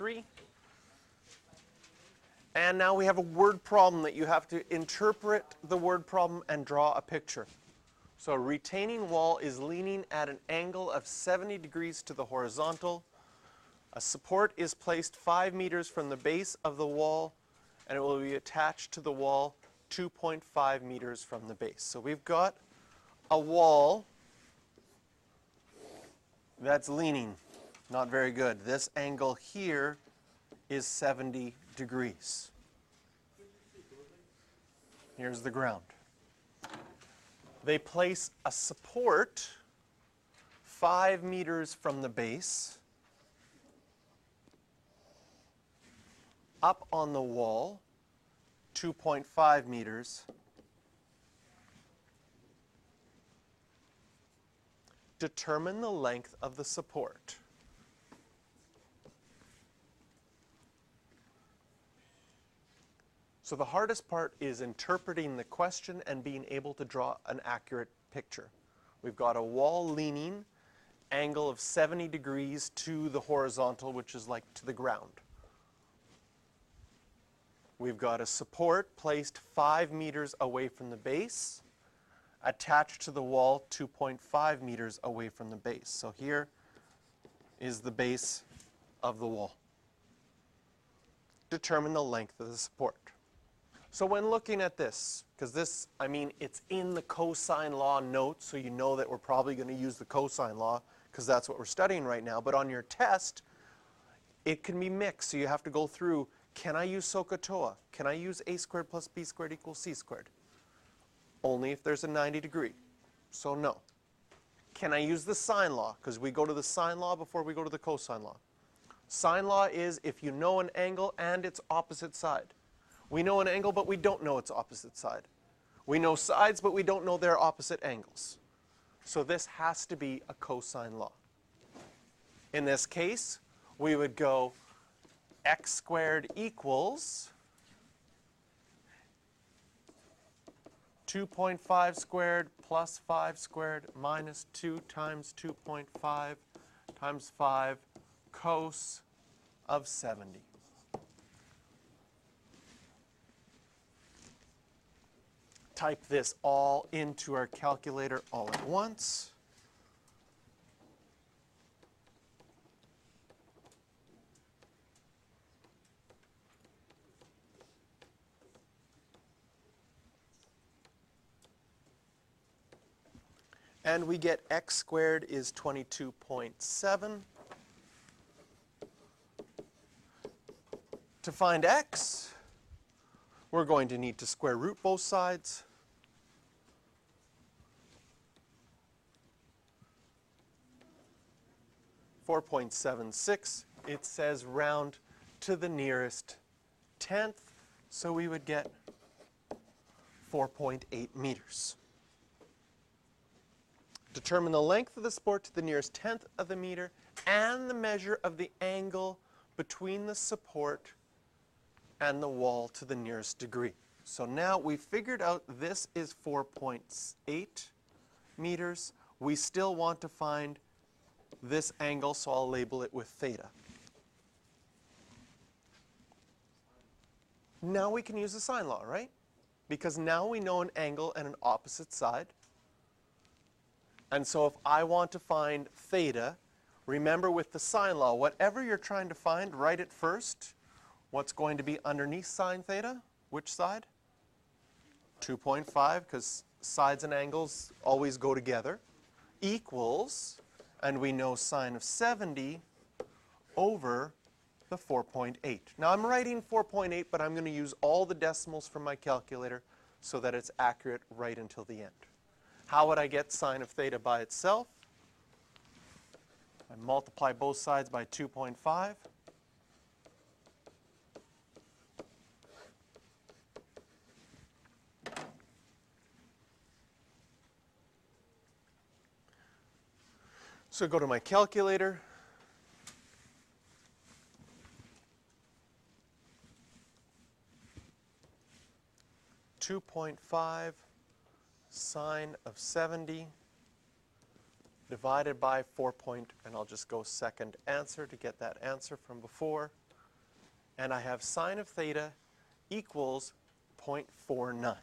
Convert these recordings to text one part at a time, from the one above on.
3. And now we have a word problem that you have to interpret the word problem and draw a picture. So a retaining wall is leaning at an angle of 70 degrees to the horizontal. A support is placed 5 meters from the base of the wall, and it will be attached to the wall 2.5 meters from the base. So we've got a wall that's leaning. Not very good. This angle here is 70 degrees. Here's the ground. They place a support 5 meters from the base up on the wall 2.5 meters. Determine the length of the support. So the hardest part is interpreting the question and being able to draw an accurate picture. We've got a wall leaning, angle of 70 degrees to the horizontal, which is like to the ground. We've got a support placed 5 meters away from the base, attached to the wall 2.5 meters away from the base. So here is the base of the wall. Determine the length of the support. So when looking at this, because this, I mean, it's in the cosine law notes, so you know that we're probably going to use the cosine law because that's what we're studying right now. But on your test, it can be mixed. So you have to go through, can I use SOHCAHTOA? Can I use a squared plus b squared equals c squared? Only if there's a 90 degree. So no. Can I use the sine law? Because we go to the sine law before we go to the cosine law. Sine law is if you know an angle and its opposite side. We know an angle, but we don't know its opposite side. We know sides, but we don't know their opposite angles. So this has to be a cosine law. In this case, we would go x squared equals 2.5 squared plus 5 squared minus 2 times 2.5 times 5 cos of 70. Type this all into our calculator all at once. And we get x squared is 22.7. To find x, we're going to need to square root both sides. .76. It says round to the nearest tenth, so we would get 4.8 meters. Determine the length of the support to the nearest tenth of the meter and the measure of the angle between the support and the wall to the nearest degree. So now we figured out this is 4.8 meters. We still want to find this angle, so I'll label it with theta. Now we can use the sine law, right? Because now we know an angle and an opposite side. And so if I want to find theta, remember with the sine law, whatever you're trying to find, write it first. What's going to be underneath sine theta? Which side? 2.5, because sides and angles always go together, equals, and we know sine of 70 over the 4.8. Now I'm writing 4.8, but I'm going to use all the decimals from my calculator so that it's accurate right until the end. How would I get sine of theta by itself? I multiply both sides by 2.5. So go to my calculator. .5 sine of 70 divided by 4 and I'll just go second answer to get that answer from before. and I have sine of theta equals 0.49.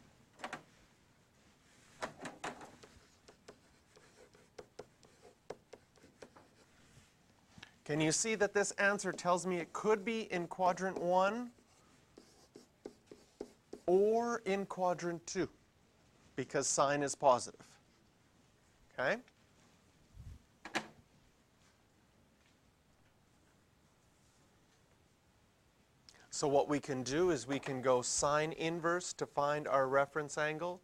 Can you see that this answer tells me it could be in quadrant 1 or in quadrant 2 because sine is positive? Okay? So what we can do is we can go sine inverse to find our reference angle.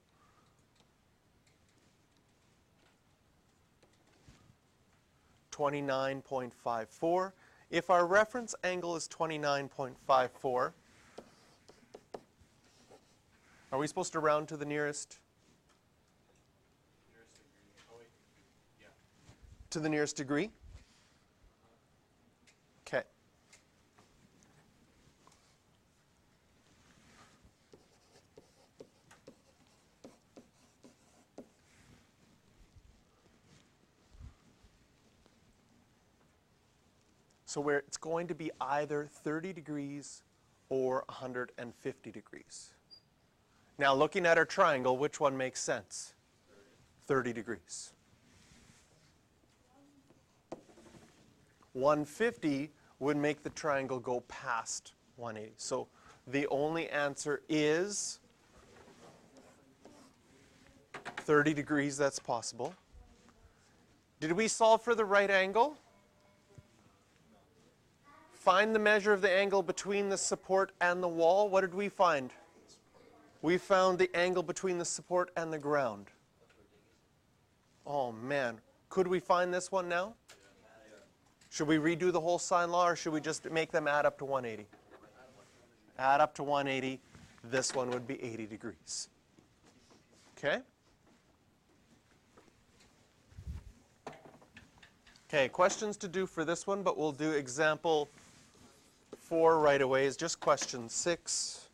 (29.54). If our reference angle is 29.54, are we supposed to round to the nearest? To the nearest degree? Okay. So where it's going to be either 30 degrees or 150 degrees. Now looking at our triangle, which one makes sense? 30 degrees. 150 would make the triangle go past 180. So the only answer is 30 degrees, that's possible. Did we solve for the right angle? Find the measure of the angle between the support and the wall. What did we find? We found the angle between the support and the ground. Oh man, could we find this one now? Should we redo the whole sine law, or should we just make them add up to 180? Add up to 180, this one would be 80 degrees. Okay? Okay, questions to do for this one, but we'll do example 4 right away. Is just question 6.